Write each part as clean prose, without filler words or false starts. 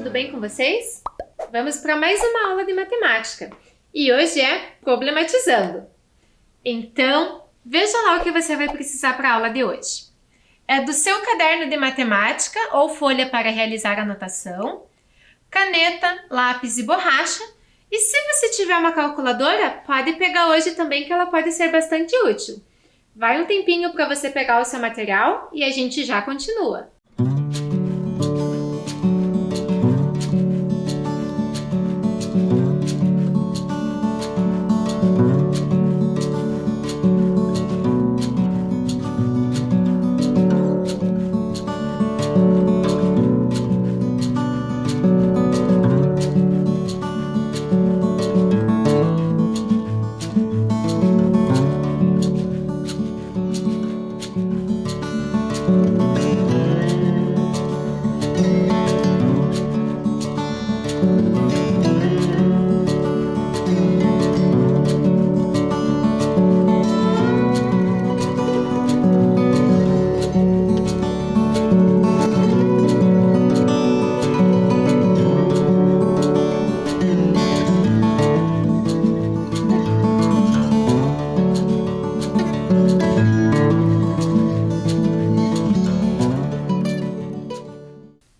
tudo bem com vocês? Vamos para mais uma aula de matemática e hoje é problematizando. Então, veja lá o que você vai precisar para a aula de hoje. É do seu caderno de matemática ou folha para realizar anotação, caneta, lápis e borracha. E se você tiver uma calculadora, pode pegar hoje também que ela pode ser bastante útil. Vai um tempinho para você pegar o seu material e a gente já continua.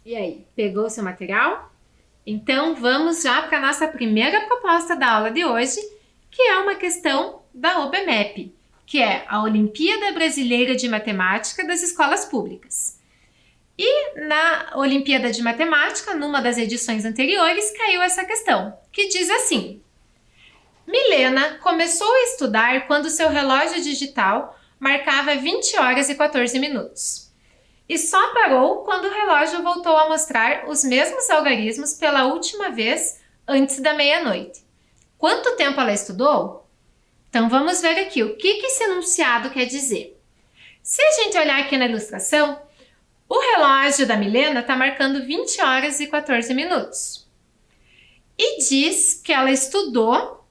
E aí, pegou o seu material? Então vamos já para a nossa primeira proposta da aula de hoje, que é uma questão da OBMEP, que é a Olimpíada Brasileira de Matemática das Escolas Públicas. E na Olimpíada de Matemática, numa das edições anteriores, caiu essa questão, que diz assim: Milena começou a estudar quando seu relógio digital marcava 20 horas e 14 minutos. E só parou quando o relógio voltou a mostrar os mesmos algarismos pela última vez antes da meia-noite. Quanto tempo ela estudou? Então vamos ver aqui o que esse enunciado quer dizer. Se a gente olhar aqui na ilustração, o relógio da Milena está marcando 20 horas e 14 minutos. E diz que ela estudou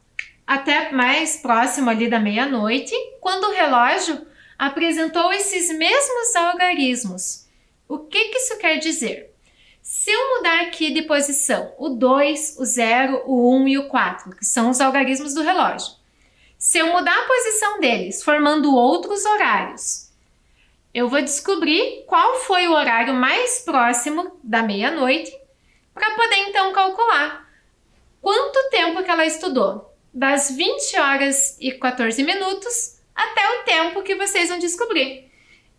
até mais próximo ali da meia-noite, quando o relógio apresentou esses mesmos algarismos. O que isso quer dizer? Se eu mudar aqui de posição o 2, o 0, o 1 e o 4, que são os algarismos do relógio, se eu mudar a posição deles, formando outros horários, eu vou descobrir qual foi o horário mais próximo da meia-noite para poder então calcular quanto tempo que ela estudou, das 20 horas e 14 minutos até o tempo que vocês vão descobrir.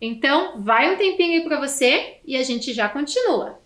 Então, vai um tempinho aí para você e a gente já continua.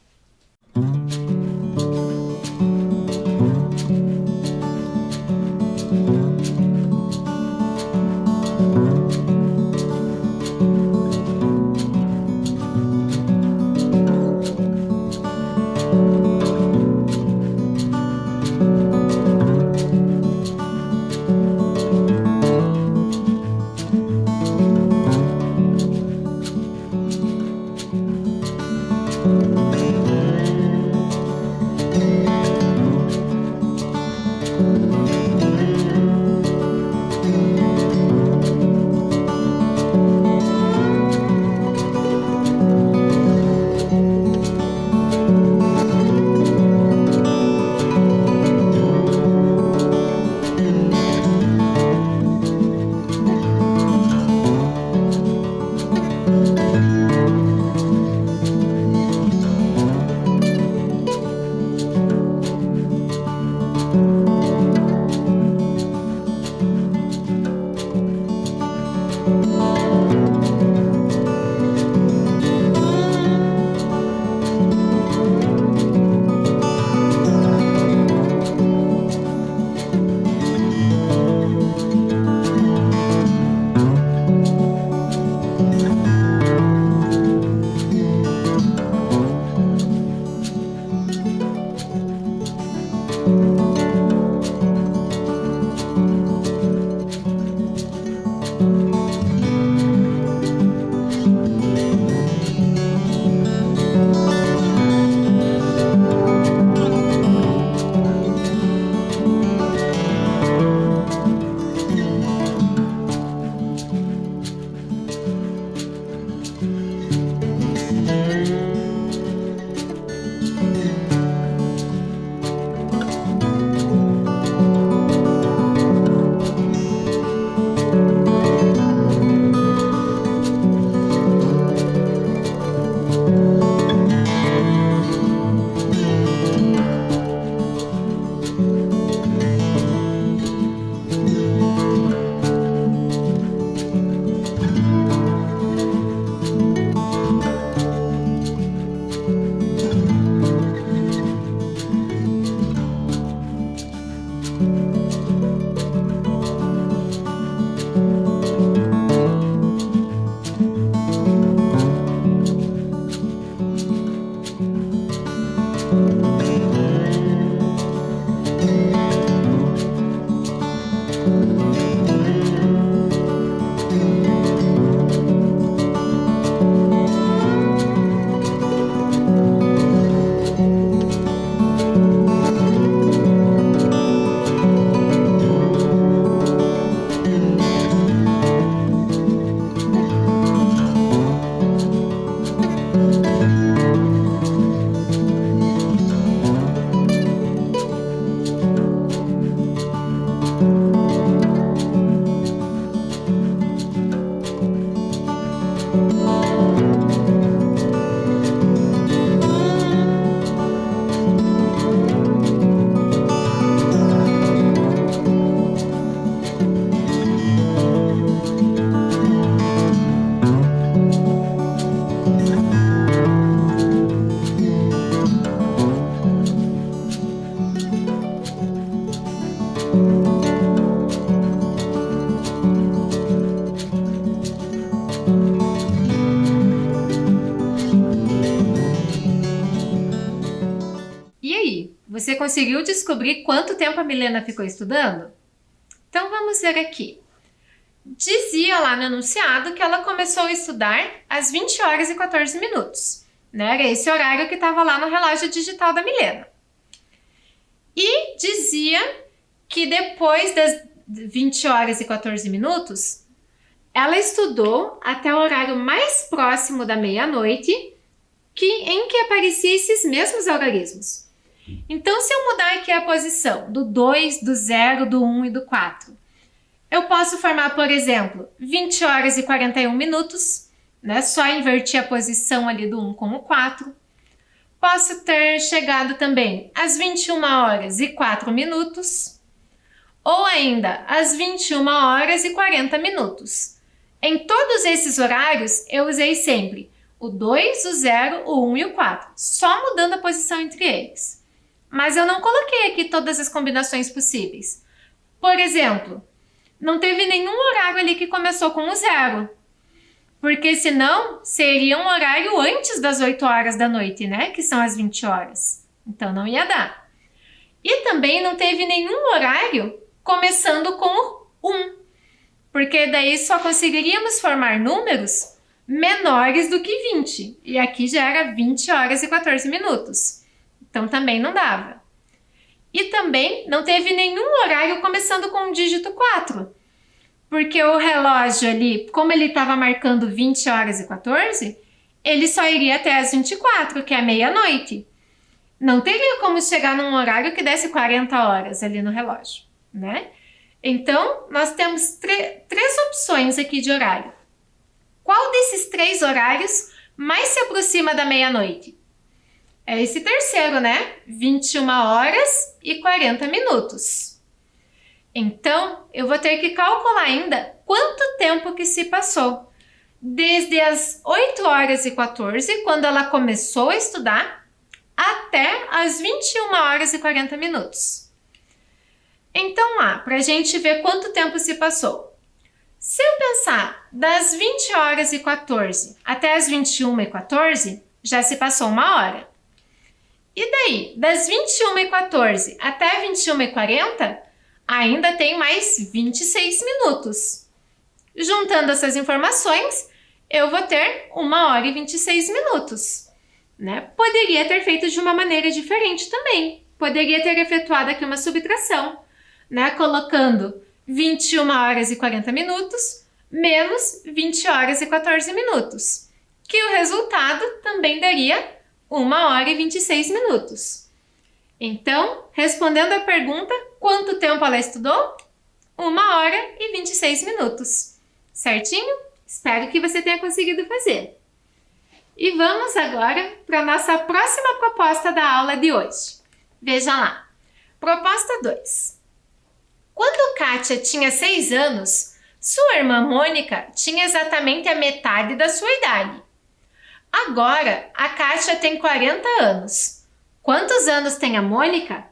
Você conseguiu descobrir quanto tempo a Milena ficou estudando? Então vamos ver aqui. Dizia lá no enunciado que ela começou a estudar às 20 horas e 14 minutos. Né? Era esse horário que estava lá no relógio digital da Milena. E dizia que depois das 20 horas e 14 minutos, ela estudou até o horário mais próximo da meia-noite, em que apareciam esses mesmos algarismos. Então, se eu mudar aqui a posição do 2, do 0, do 1 e do 4, eu posso formar, por exemplo, 20 horas e 41 minutos, né? Só invertir a posição ali do 1 com o 4. Posso ter chegado também às 21 horas e 4 minutos, ou ainda às 21 horas e 40 minutos. Em todos esses horários, eu usei sempre o 2, o 0, o 1 e o 4, só mudando a posição entre eles. Mas eu não coloquei aqui todas as combinações possíveis. Por exemplo, não teve nenhum horário ali que começou com o 0, porque senão seria um horário antes das 8 horas da noite, né? Que são as 20 horas. Então não ia dar. E também não teve nenhum horário começando com o 1, porque daí só conseguiríamos formar números menores do que 20. E aqui já era 20 horas e 14 minutos. Então também não dava. E também não teve nenhum horário começando com o dígito 4. Porque o relógio ali, como ele estava marcando 20 horas e 14, ele só iria até as 24, que é meia-noite. Não teria como chegar num horário que desse 40 horas ali no relógio, né? Então, nós temos três opções aqui de horário. Qual desses 3 horários mais se aproxima da meia-noite? É esse terceiro, né? 21 horas e 40 minutos. Então, eu vou ter que calcular ainda quanto tempo que se passou. Desde as 8 horas e 14, quando ela começou a estudar, até as 21 horas e 40 minutos. Então, lá, para a gente ver quanto tempo se passou. Se eu pensar das 20 horas e 14 até as 21 e 14, já se passou 1 hora. E daí, das 21 e 14 até 21 e 40, ainda tem mais 26 minutos. Juntando essas informações, eu vou ter 1 hora e 26 minutos. Né? Poderia ter feito de uma maneira diferente também. Poderia ter efetuado aqui uma subtração, né? Colocando 21 horas e 40 minutos menos 20 horas e 14 minutos, que o resultado também daria 1 hora e 26 minutos. Então, respondendo à pergunta, quanto tempo ela estudou? 1 hora e 26 minutos. Certinho? Espero que você tenha conseguido fazer. E vamos agora para a nossa próxima proposta da aula de hoje. Veja lá. Proposta 2. Quando Kátia tinha 6 anos, sua irmã Mônica tinha exatamente a metade da sua idade. Agora, a Kátia tem 40 anos. Quantos anos tem a Mônica?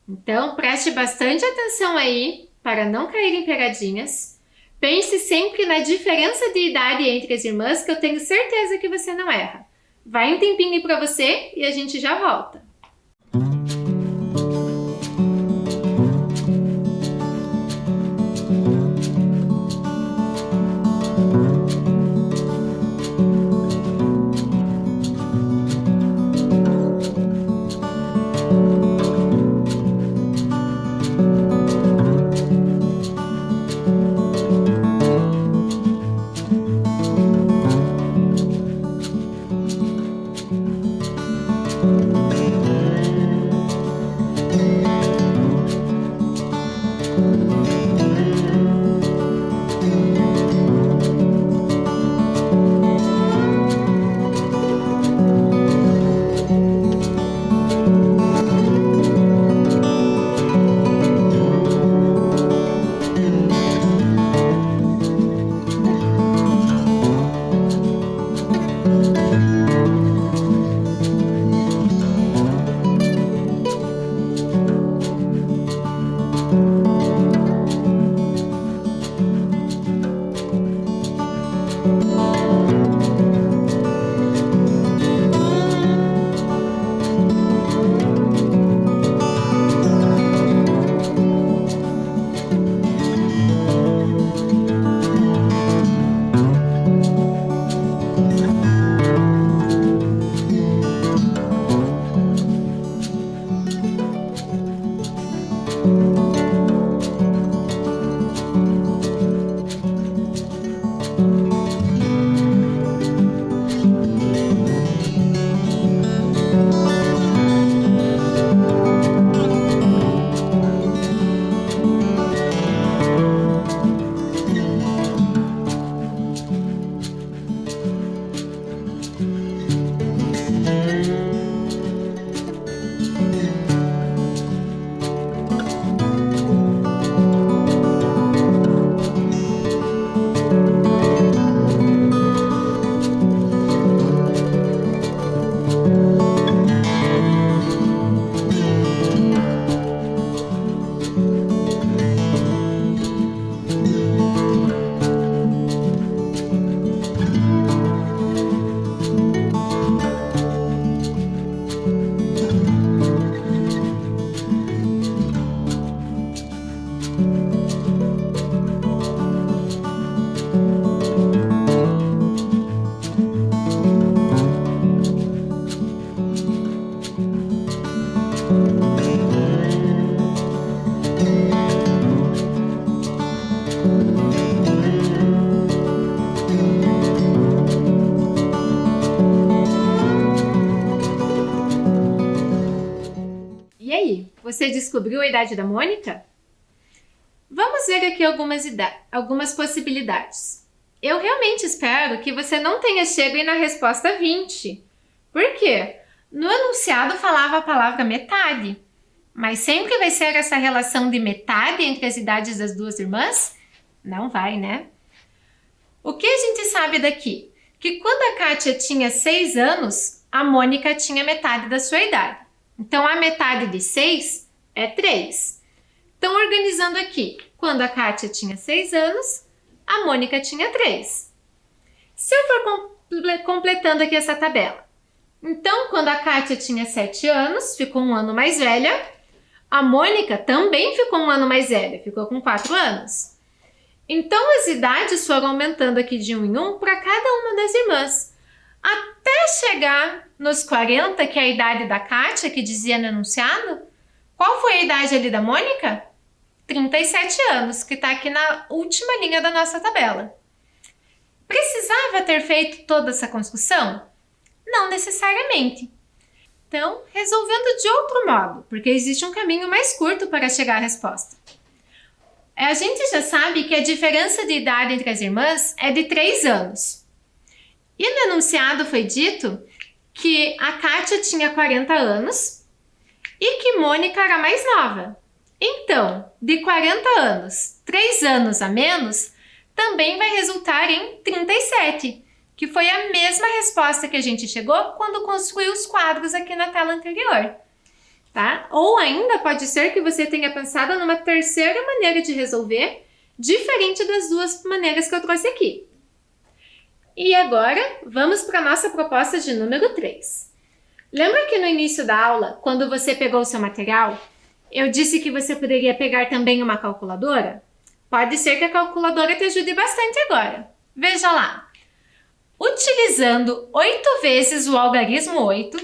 Então, preste bastante atenção aí para não cair em pegadinhas. Pense sempre na diferença de idade entre as irmãs, que eu tenho certeza que você não erra. Vai um tempinho aí para você e a gente já volta. E aí, você descobriu a idade da Mônica? Vamos ver aqui algumas possibilidades. Eu realmente espero que você não tenha chegado na resposta 20. Por quê? No enunciado falava a palavra metade. Mas sempre vai ser essa relação de metade entre as idades das duas irmãs? Não vai, né? O que a gente sabe daqui? Que quando a Kátia tinha 6 anos, a Mônica tinha metade da sua idade. Então, a metade de 6 é 3. Então, organizando aqui, quando a Kátia tinha 6 anos, a Mônica tinha 3. Se eu for completando aqui essa tabela, então, quando a Kátia tinha 7 anos, ficou um ano mais velha, a Mônica também ficou um ano mais velha, ficou com 4 anos. Então, as idades foram aumentando aqui de 1 em 1 para cada uma das irmãs, até chegar nos 40, que é a idade da Kátia, que dizia no enunciado. Qual foi a idade ali da Mônica? 37 anos, que está aqui na última linha da nossa tabela. Precisava ter feito toda essa construção? Não necessariamente. Então, resolvendo de outro modo, porque existe um caminho mais curto para chegar à resposta. A gente já sabe que a diferença de idade entre as irmãs é de 3 anos. E no enunciado foi dito que a Kátia tinha 40 anos e que Mônica era mais nova. Então, de 40 anos, 3 anos a menos, também vai resultar em 37, que foi a mesma resposta que a gente chegou quando construiu os quadros aqui na tela anterior. Tá? Ou ainda pode ser que você tenha pensado numa terceira maneira de resolver, diferente das duas maneiras que eu trouxe aqui. E agora, vamos para a nossa proposta de número 3. Lembra que no início da aula, quando você pegou o seu material, eu disse que você poderia pegar também uma calculadora? Pode ser que a calculadora te ajude bastante agora. Veja lá. Utilizando 8 vezes o algarismo 8,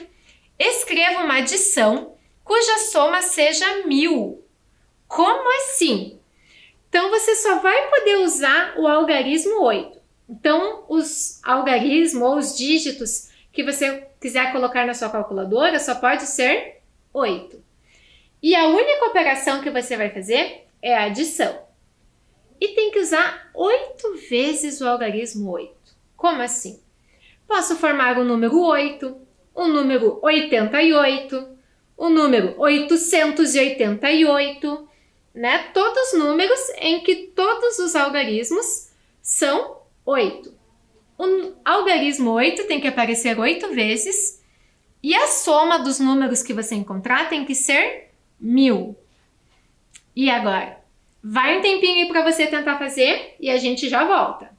escreva uma adição cuja soma seja 1000. Como assim? Então, você só vai poder usar o algarismo 8. Então, os algarismos ou os dígitos que você quiser colocar na sua calculadora só pode ser 8. E a única operação que você vai fazer é a adição. E tem que usar 8 vezes o algarismo 8. Como assim? Posso formar o número 8, o número 88, o número 888, né? Todos números em que todos os algarismos são 8. O algarismo 8 tem que aparecer 8 vezes e a soma dos números que você encontrar tem que ser 1000. E agora? Vai um tempinho aí para você tentar fazer e a gente já volta.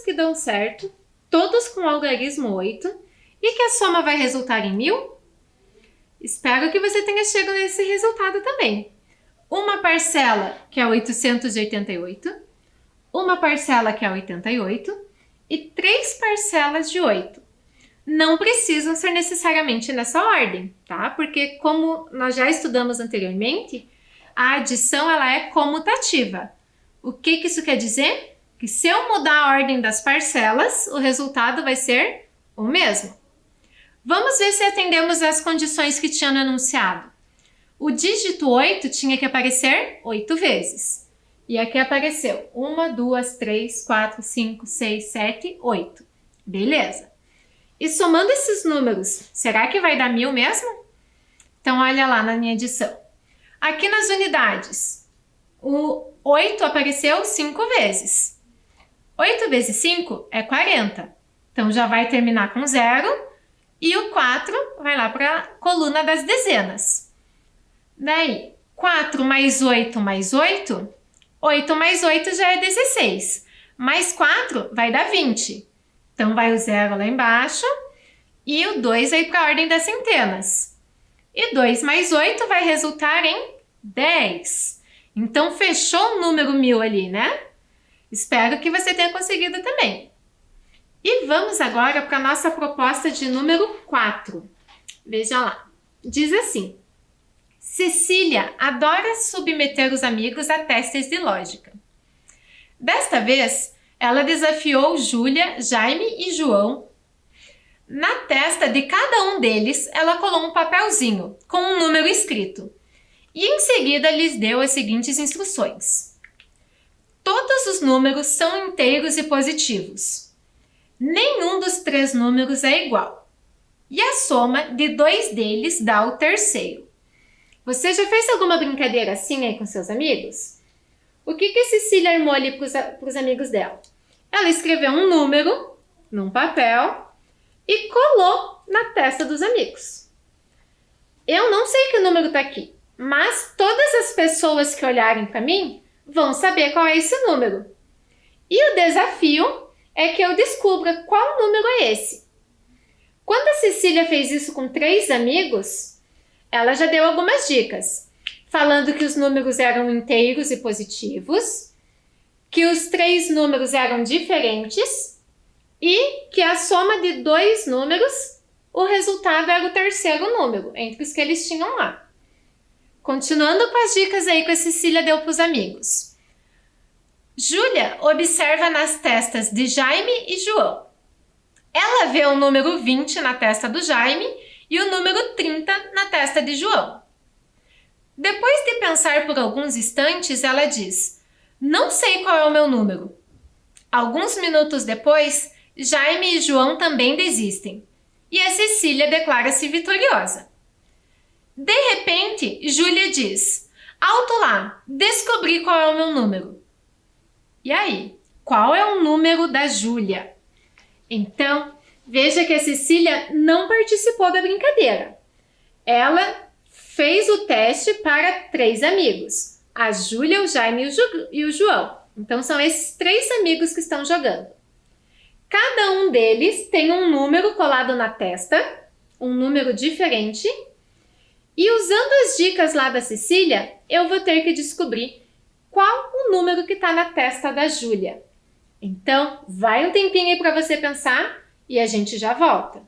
Que dão certo, todos com algarismo 8, e que a soma vai resultar em 1000? Espero que você tenha chegado nesse resultado também. Uma parcela que é 888, uma parcela que é 88 e 3 parcelas de 8. Não precisam ser necessariamente nessa ordem, tá? Porque como nós já estudamos anteriormente, a adição ela é comutativa. O que isso quer dizer? Que se eu mudar a ordem das parcelas, o resultado vai ser o mesmo. Vamos ver se atendemos às condições que tinha no enunciado. O dígito 8 tinha que aparecer 8 vezes. E aqui apareceu 1, 2, 3, 4, 5, 6, 7, 8. Beleza. E somando esses números, será que vai dar 1000 mesmo? Então olha lá na minha adição. Aqui nas unidades, o 8 apareceu 5 vezes. 8 vezes 5 é 40. Então, já vai terminar com 0. E o 4 vai lá para a coluna das dezenas. Daí, 4 mais 8 mais 8. 8 mais 8 já é 16. Mais 4 vai dar 20. Então, vai o 0 lá embaixo. E o 2 vai para a ordem das centenas. E 2 mais 8 vai resultar em 10. Então, fechou o número 1000 ali, né? Espero que você tenha conseguido também. E vamos agora para a nossa proposta de número 4. Veja lá. Diz assim: Cecília adora submeter os amigos a testes de lógica. Desta vez, ela desafiou Júlia, Jaime e João. Na testa de cada um deles, ela colou um papelzinho com um número escrito. E em seguida lhes deu as seguintes instruções. Todos os números são inteiros e positivos. Nenhum dos 3 números é igual. E a soma de 2 deles dá o terceiro. Você já fez alguma brincadeira assim aí com seus amigos? O que a Cecília armou ali para os amigos dela? Ela escreveu um número num papel e colou na testa dos amigos. Eu não sei que número está aqui, mas todas as pessoas que olharem para mim vão saber qual é esse número. E o desafio é que eu descubra qual número é esse. Quando a Cecília fez isso com 3 amigos, ela já deu algumas dicas, falando que os números eram inteiros e positivos, que os 3 números eram diferentes e que a soma de 2 números, o resultado era o terceiro número, entre os que eles tinham lá. Continuando com as dicas aí que a Cecília deu para os amigos. Júlia observa nas testas de Jaime e João. Ela vê o número 20 na testa do Jaime e o número 30 na testa de João. Depois de pensar por alguns instantes, ela diz: Não sei qual é o meu número. Alguns minutos depois, Jaime e João também desistem. E a Cecília declara-se vitoriosa. De repente, Júlia diz: Alto lá, descobri qual é o meu número. E aí, qual é o número da Júlia? Então, veja que a Cecília não participou da brincadeira. Ela fez o teste para 3 amigos: a Júlia, o Jaime e o João. Então, são esses 3 amigos que estão jogando. Cada um deles tem um número colado na testa, um número diferente. E usando as dicas lá da Cecília, eu vou ter que descobrir qual o número que está na testa da Júlia. Então, vai um tempinho aí para você pensar e a gente já volta.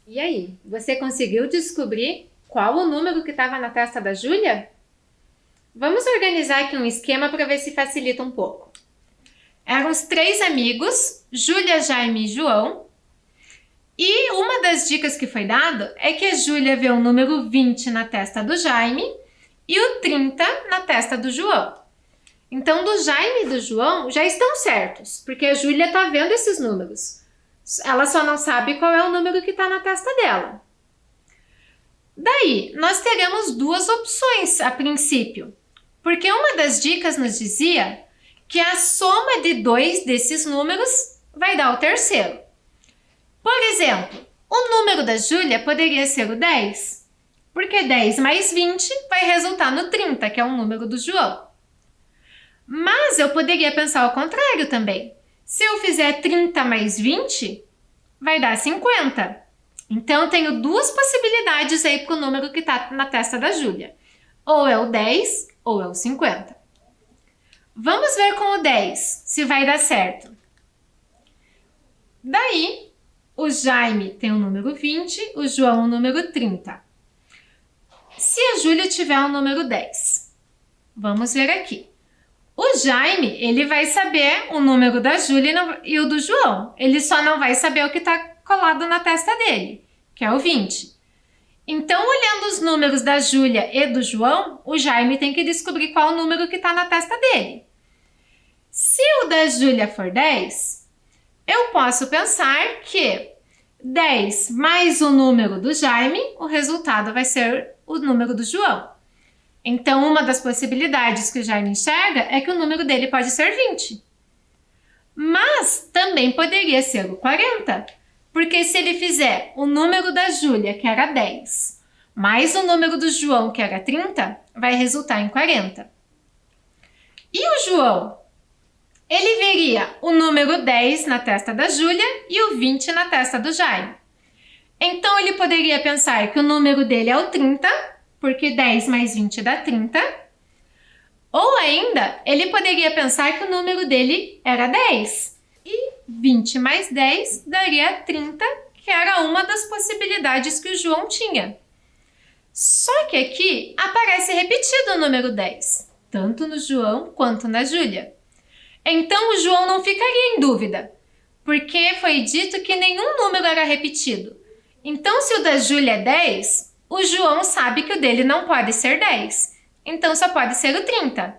E aí, você conseguiu descobrir qual o número que estava na testa da Júlia? Vamos organizar aqui um esquema para ver se facilita um pouco. Eram os 3 amigos, Júlia, Jaime e João. E uma das dicas que foi dada é que a Júlia vê o número 20 na testa do Jaime e o 30 na testa do João. Então, do Jaime e do João já estão certos, porque a Júlia está vendo esses números. Ela só não sabe qual é o número que está na testa dela. Daí, nós teremos 2 opções a princípio, porque uma das dicas nos dizia que a soma de 2 desses números vai dar o terceiro. Por exemplo, o número da Júlia poderia ser o 10, porque 10 mais 20 vai resultar no 30, que é o número do João. Mas eu poderia pensar ao contrário também. Se eu fizer 30 mais 20, vai dar 50. Então, eu tenho duas possibilidades aí para o número que está na testa da Júlia. Ou é o 10 ou é o 50. Vamos ver com o 10 se vai dar certo. Daí, o Jaime tem o número 20, o João o número 30. Se a Júlia tiver o número 10, vamos ver aqui. O Jaime, ele vai saber o número da Júlia e o do João. Ele só não vai saber o que está colado na testa dele, que é o 20. Então, olhando os números da Júlia e do João, o Jaime tem que descobrir qual o número que está na testa dele. Se o da Júlia for 10, eu posso pensar que 10 mais o número do Jaime, o resultado vai ser o número do João. Então, uma das possibilidades que o Jaime enxerga é que o número dele pode ser 20. Mas também poderia ser o 40, porque se ele fizer o número da Júlia, que era 10, mais o número do João, que era 30, vai resultar em 40. E o João? Ele veria o número 10 na testa da Júlia e o 20 na testa do Jaime. Então, ele poderia pensar que o número dele é o 30, porque 10 mais 20 dá 30. Ou ainda, ele poderia pensar que o número dele era 10. E 20 mais 10 daria 30, que era uma das possibilidades que o João tinha. Só que aqui aparece repetido o número 10, tanto no João quanto na Júlia. Então, o João não ficaria em dúvida, porque foi dito que nenhum número era repetido. Então, se o da Júlia é 10, o João sabe que o dele não pode ser 10. Então, só pode ser o 30.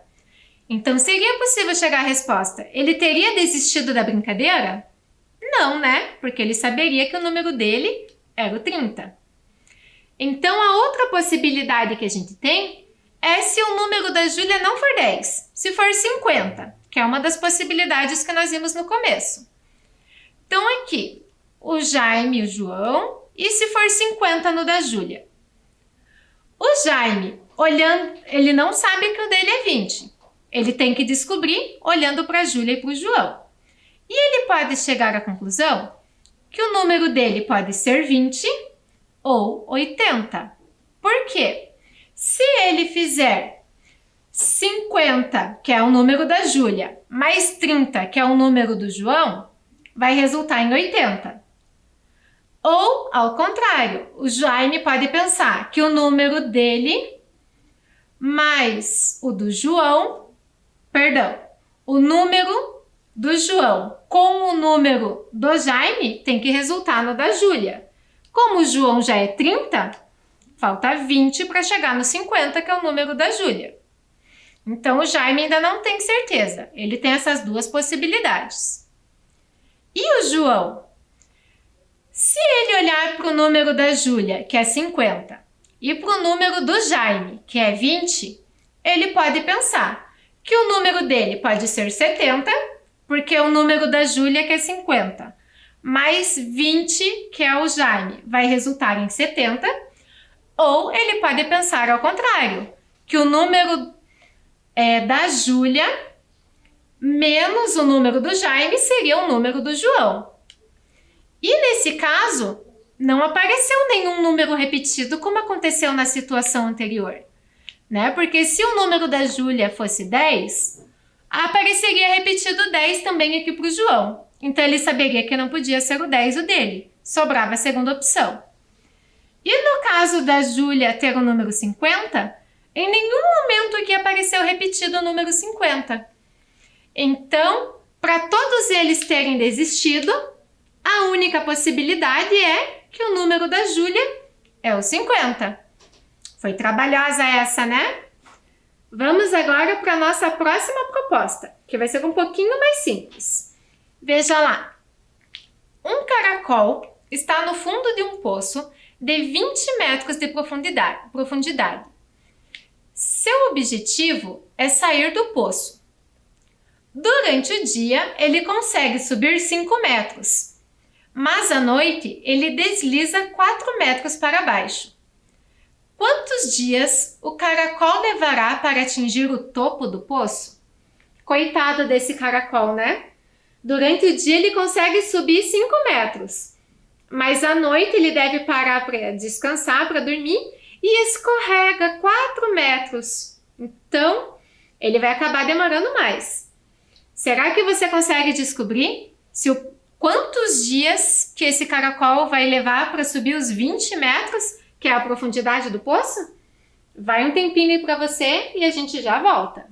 Então, seria possível chegar à resposta. Ele teria desistido da brincadeira? Não, né? Porque ele saberia que o número dele era o 30. Então, a outra possibilidade que a gente tem é se o número da Júlia não for 10, se for 50, que é uma das possibilidades que nós vimos no começo. Então, aqui, o Jaime e o João, e se for 50 no da Júlia. O Jaime, olhando, ele não sabe que o dele é 20. Ele tem que descobrir olhando para a Júlia e para o João. E ele pode chegar à conclusão que o número dele pode ser 20 ou 80. Por quê? Se ele fizer 50, que é o número da Júlia, mais 30, que é o número do João, vai resultar em 80. Ou, ao contrário, o Jaime pode pensar que o número dele mais o do João, o número do João com o número do Jaime tem que resultar no da Júlia. Como o João já é 30, falta 20 para chegar no 50, que é o número da Júlia. Então, o Jaime ainda não tem certeza. Ele tem essas duas possibilidades. E o João? Se ele olhar para o número da Júlia, que é 50, e para o número do Jaime, que é 20, ele pode pensar que o número dele pode ser 70, porque o número da Júlia, que é 50, mais 20, que é o Jaime, vai resultar em 70, ou ele pode pensar ao contrário, que o número da Júlia menos o número do Jaime seria o número do João. E nesse caso, não apareceu nenhum número repetido como aconteceu na situação anterior, né? Porque se o número da Júlia fosse 10, apareceria repetido 10 também aqui para o João. Então, ele saberia que não podia ser o 10 o dele. Sobrava a segunda opção. E no caso da Júlia ter o número 50, em nenhum momento aqui apareceu repetido o número 50. Então, para todos eles terem desistido, a única possibilidade é que o número da Júlia é o 50. Foi trabalhosa essa, né? Vamos agora para a nossa próxima proposta, que vai ser um pouquinho mais simples. Veja lá. Um caracol está no fundo de um poço de 20 metros de profundidade. Seu objetivo é sair do poço. Durante o dia, ele consegue subir 5 metros, mas à noite ele desliza 4 metros para baixo. Quantos dias o caracol levará para atingir o topo do poço? Coitado desse caracol, né? Durante o dia ele consegue subir 5 metros, mas à noite ele deve parar para descansar, para dormir, e escorrega 4 metros. Então, ele vai acabar demorando mais. Será que você consegue descobrir quantos dias que esse caracol vai levar para subir os 20 metros, que é a profundidade do poço? Vai um tempinho aí para você e a gente já volta.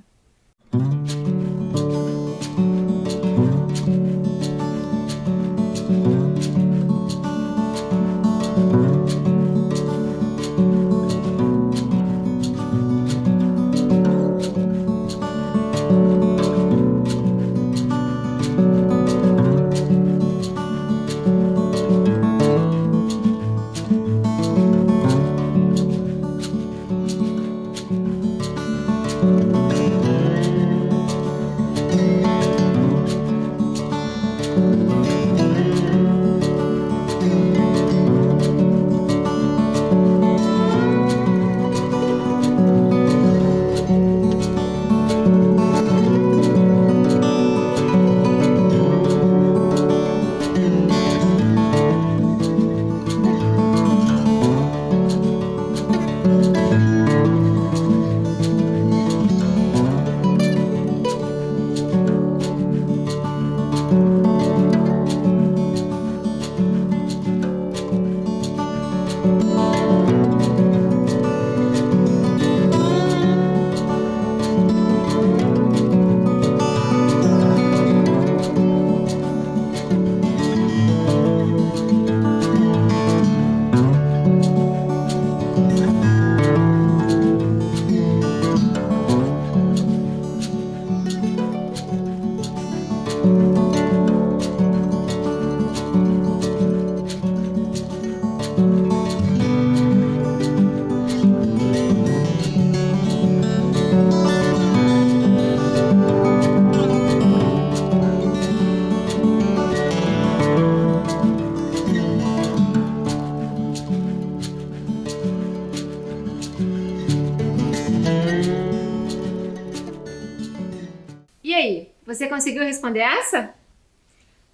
E aí, você conseguiu responder essa?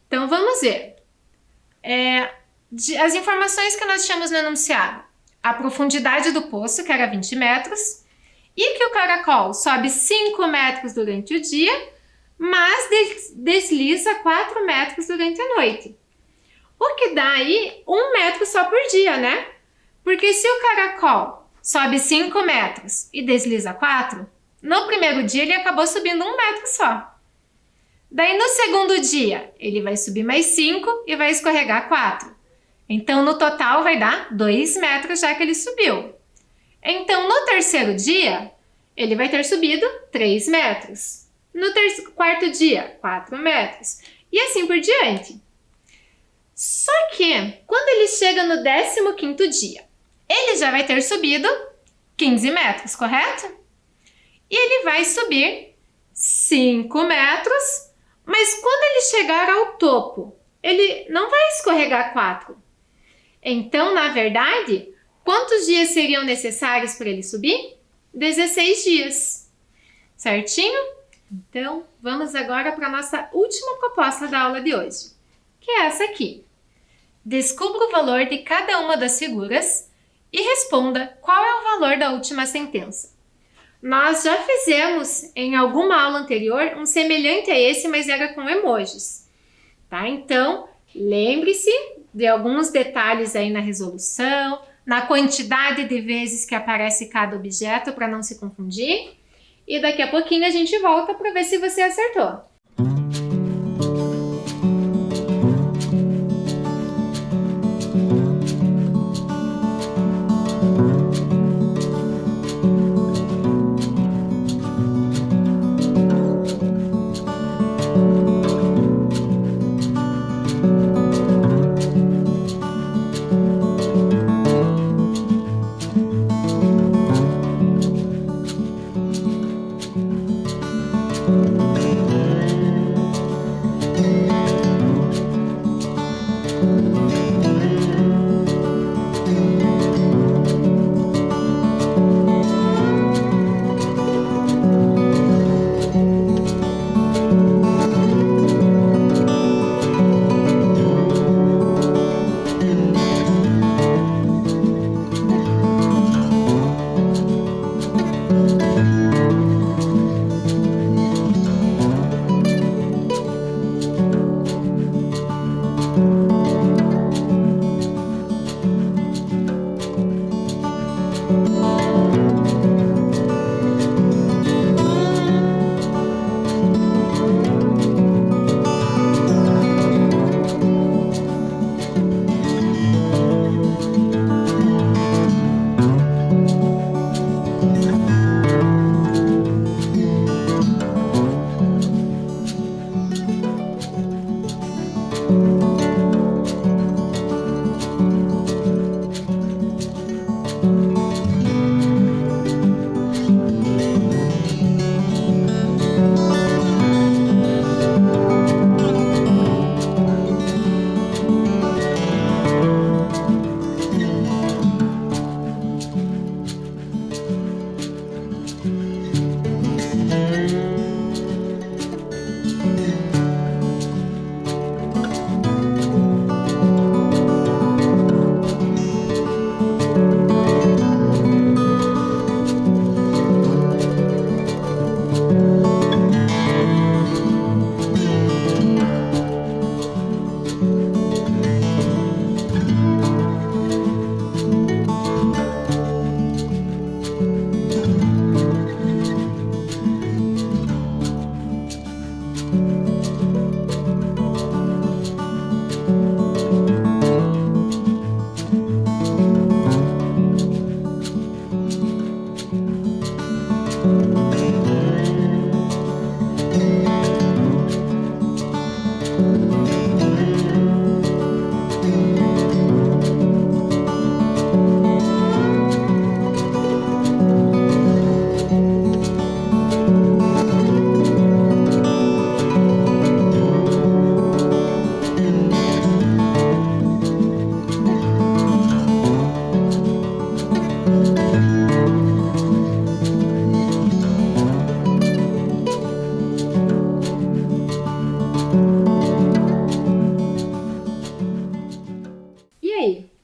Então vamos ver. As informações que nós tínhamos no enunciado. A profundidade do poço, que era 20 metros, e que o caracol sobe 5 metros durante o dia, mas desliza 4 metros durante a noite. O que dá aí 1 metro só por dia, né? Porque se o caracol sobe 5 metros e desliza 4, no primeiro dia ele acabou subindo 1 metro só. Daí no segundo dia ele vai subir mais 5 e vai escorregar 4. Então no total vai dar 2 metros já que ele subiu. Então no terceiro dia ele vai ter subido 3 metros. No quarto dia, 4 metros. E assim por diante. Só que quando ele chega no 15º dia, ele já vai ter subido 15 metros, correto? E ele vai subir 5 metros, mas quando ele chegar ao topo, ele não vai escorregar 4. Então, na verdade, quantos dias seriam necessários para ele subir? 16 dias. Certinho? Então, vamos agora para a nossa última proposta da aula de hoje, que é essa aqui. Descubra o valor de cada uma das figuras e responda qual é o valor da última sentença. Nós já fizemos em alguma aula anterior um semelhante a esse, mas era com emojis. Tá? Então, lembre-se de alguns detalhes aí na resolução, na quantidade de vezes que aparece cada objeto para não se confundir. E daqui a pouquinho a gente volta para ver se você acertou.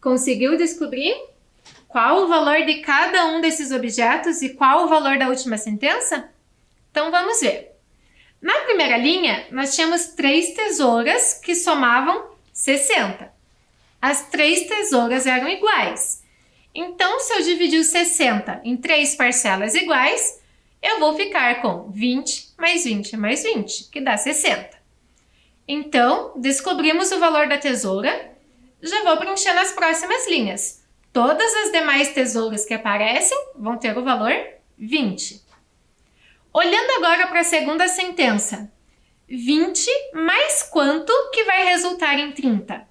Conseguiu descobrir qual o valor de cada um desses objetos e qual o valor da última sentença? Então vamos ver. Na primeira linha, nós tínhamos 3 tesouras que somavam 60. As 3 tesouras eram iguais. Então, se eu dividir os 60 em 3 parcelas iguais, eu vou ficar com 20 mais 20 mais 20, que dá 60. Então, descobrimos o valor da tesoura. Já vou preencher nas próximas linhas. Todas as demais tesouras que aparecem vão ter o valor 20. Olhando agora para a segunda sentença. 20 mais quanto que vai resultar em 30?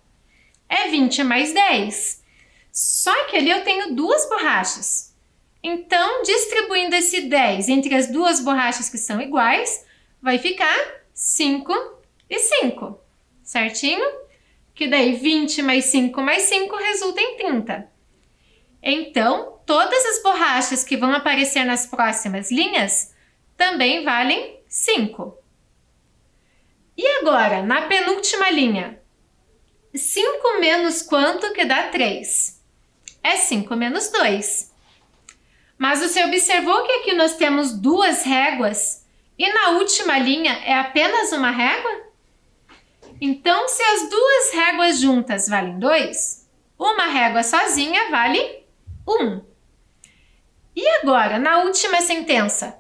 É 20 mais 10. Só que ali eu tenho 2 borrachas. Então, distribuindo esse 10 entre as 2 borrachas que são iguais, vai ficar 5 e 5. Certinho? Que daí 20 mais 5 mais 5 resulta em 30. Então, todas as borrachas que vão aparecer nas próximas linhas também valem 5. E agora, na penúltima linha, 5 menos quanto que dá 3? É 5 menos 2. Mas você observou que aqui nós temos 2 réguas e na última linha é apenas uma régua? Então, se as 2 réguas juntas valem 2, uma régua sozinha vale 1. E agora, na última sentença?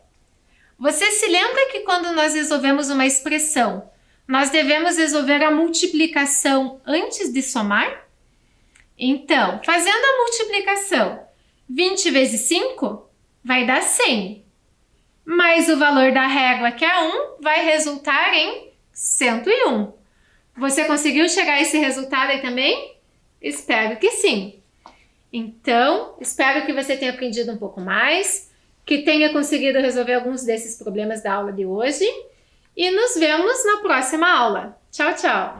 Você se lembra que quando nós resolvemos uma expressão, nós devemos resolver a multiplicação antes de somar? Então, fazendo a multiplicação, 20 vezes 5 vai dar 100. Mas o valor da régua, que é 1, vai resultar em 101. Você conseguiu chegar a esse resultado aí também? Espero que sim. Então, espero que você tenha aprendido um pouco mais, que tenha conseguido resolver alguns desses problemas da aula de hoje e nos vemos na próxima aula. Tchau, tchau!